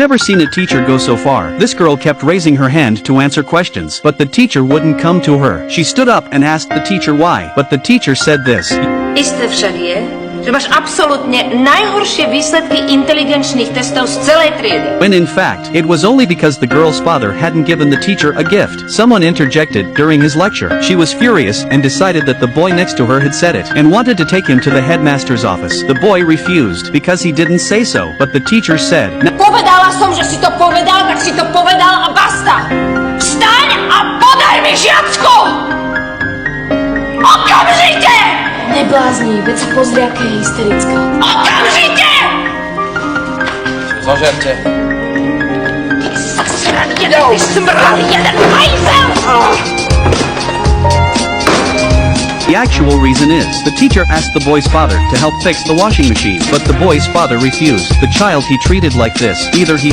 Never seen a teacher go so far. This girl kept raising her hand to answer questions, but the teacher wouldn't come to her. She stood up and asked the teacher why, but the teacher said this. Isté však je, že máš absolútne najhoršie výsledky inteligenčných testov z celej triedy. When in fact, it was only because the girl's father hadn't given the teacher a gift. Someone interjected during his lecture. She was furious and decided that the boy next to her had said it and wanted to take him to the headmaster's office. The boy refused because he didn't say so, but the teacher said, Povedala som, že si to povedal, tak si to povedal a basta! Vstaň a podaj mi žiacku! Okamžite! Neblázni, veď sa pozri, aká je hysterická. Okamžite! Zožerte. Ty zasradený smrad, jeden hajzel! The actual reason is, the teacher asked the boy's father to help fix the washing machine, but the boy's father refused. The child he treated like this, either he